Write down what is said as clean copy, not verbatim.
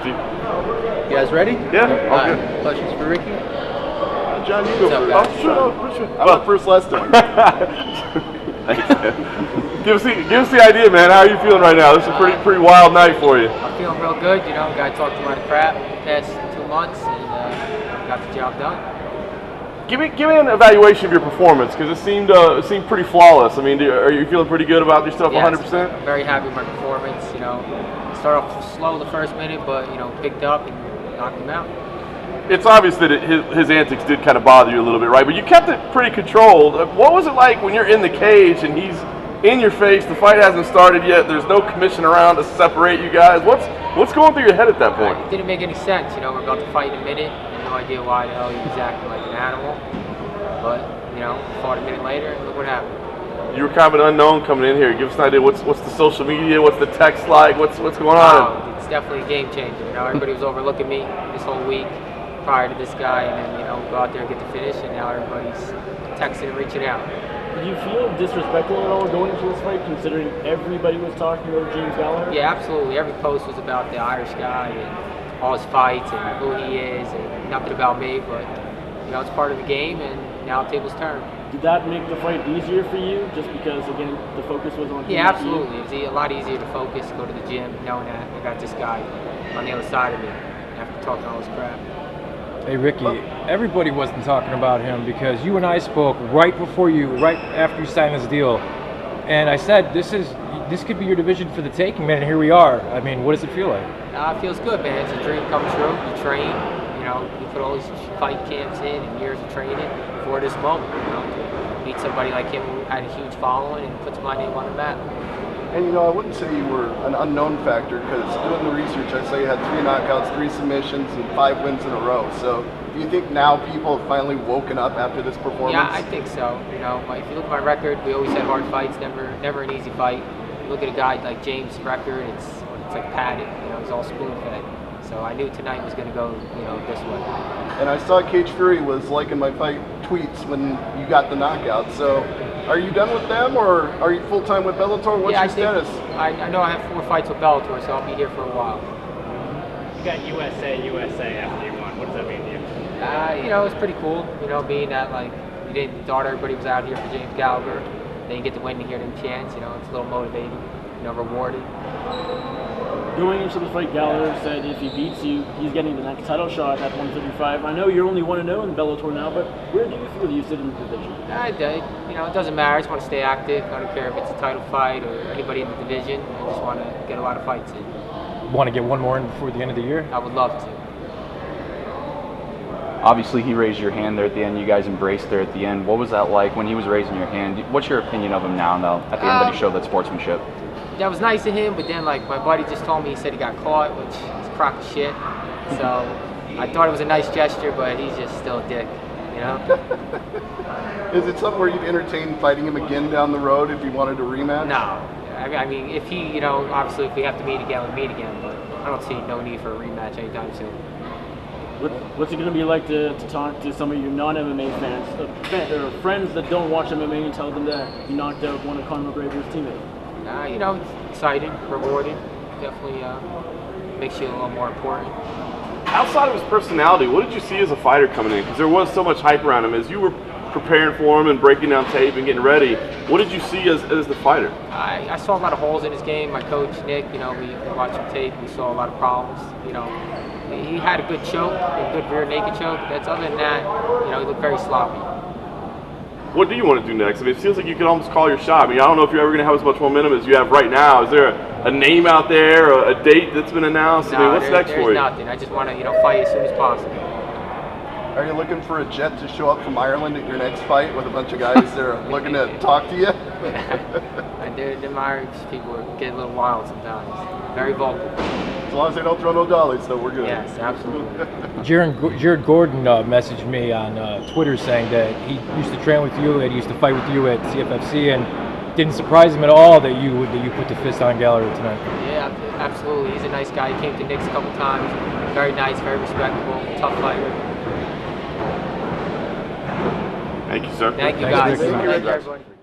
G. You guys ready? Yeah, all good. Questions for Ricky? John, you go first. Up, Oh, sure. I went first last time. Thanks, man. Give us the idea, man. How are you feeling right now? This is a pretty wild night for you. I'm feeling real good. You know, got talked a lot of crap the past 2 months and got the job done. Give me an evaluation of your performance, because it seemed pretty flawless. I mean, are you feeling pretty good about yourself? Yes, 100%? I'm very happy with my performance. You know, started off slow the first minute, but you know, picked up and knocked him out. It's obvious that his antics did kind of bother you a little bit, right? But you kept it pretty controlled. What was it like when you're in the cage and he's in your face, the fight hasn't started yet, there's no commission around to separate you guys? What's going through your head at that point? It didn't make any sense. You know, we're about to fight in a minute. I had no idea why the hell he was acting like an animal. But, you know, fought a minute later and look what happened. You were kind of an unknown coming in here. Give us an idea. What's the social media? What's the text like? What's going on? It's definitely a game changer. You know, everybody was overlooking me this whole week prior to this guy, and then, you know, go out there and get the finish, and now everybody's texting and reaching out. Did you feel disrespectful at all going into this fight, considering everybody was talking about James Gallagher? Yeah, absolutely. Every post was about the Irish guy and all his fights and who he is, and nothing about me, but, you know, it's part of the game, and now tables turn. Did that make the fight easier for you, just because, again, the focus was on him? Yeah, absolutely. It was a lot easier to focus, go to the gym, knowing that I got this guy on the other side of me after talking all this crap. Hey Ricky, everybody wasn't talking about him because you and I spoke right after you signed this deal, and I said this could be your division for the taking, man. And here we are. I mean, what does it feel like? It feels good, man. It's a dream come true. You train, you know, you put all these fight camps in and years of training for this moment. You know, meet somebody like him who had a huge following and puts my name on the map. And you know, I wouldn't say you were an unknown factor, because doing the research, I saw you had 3 knockouts, 3 submissions, and 5 wins in a row. So do you think now people have finally woken up after this performance? Yeah, I think so. You know, if you look at my record, we always had hard fights, never an easy fight. You look at a guy like James' record, it's like padded. You know, he's all spoon-fed. So I knew tonight was going to go, you know, this way. And I saw Cage Fury was liking my fight tweets when you got the knockout. So are you done with them, or are you full-time with Bellator? What's your status? I know I have 4 fights with Bellator, so I'll be here for a while. You got USA after you won. What does that mean to you? You know, it's pretty cool, you know, being that, like, you didn't thought everybody was out here for James Gallagher. Then you get to win to hear them chants, you know, it's a little motivating, you know, rewarded. Going into the fight, Gallagher said if he beats you, he's getting the next title shot at 155. I know you're only 1-0 in Bellator now, but where do you feel you sit in the division? You know, it doesn't matter. I just want to stay active. I don't care if it's a title fight or anybody in the division. I just want to get a lot of fights in. Want to get one more in before the end of the year? I would love to. Obviously, he raised your hand there at the end. You guys embraced there at the end. What was that like when he was raising your hand? What's your opinion of him now at the end that he showed that sportsmanship? That was nice of him, but then, like, my buddy just told me, he said he got caught, which is a crock of shit. So I thought it was a nice gesture, but he's just still a dick, you know? Is it something where you'd entertain fighting him again down the road if you wanted a rematch? No. I mean, if he, you know, obviously if we have to meet again, we'll meet again, but I don't see no need for a rematch anytime soon. What's it going to be like to talk to some of your non-MMA fans, or friends that don't watch MMA, and tell them that you knocked out one of Conor McGregor's teammates? You know, exciting, rewarding. Definitely makes you a little more important. Outside of his personality, what did you see as a fighter coming in? Because there was so much hype around him. As you were preparing for him and breaking down tape and getting ready, what did you see as the fighter? I saw a lot of holes in his game. My coach, Nick, you know, we watched him tape. We saw a lot of problems. You know, he had a good choke, a good rear naked choke. That's other than that, you know, he looked very sloppy. What do you want to do next? I mean, it feels like you could almost call your shot. I mean, I don't know if you're ever going to have as much momentum as you have right now. Is there a name out there, or a date that's been announced? No, I mean, what's next for you? There's nothing. I just want to, you know, fight as soon as possible. Are you looking for a jet to show up from Ireland at your next fight with a bunch of guys that are looking to talk to you? Them Irish people get a little wild sometimes. Very vocal. As long as they don't throw no dollies, though, we're good. Yes, absolutely. Jared Gordon messaged me on Twitter saying that he used to train with you and he used to fight with you at CFFC, and didn't surprise him at all that you put the fist on Gallagher tonight. Yeah, absolutely. He's a nice guy. He came to Nick's a couple times. Very nice, very respectable, tough fighter. Thank you, sir. Thank you, guys. Thank you. Thank you, everybody.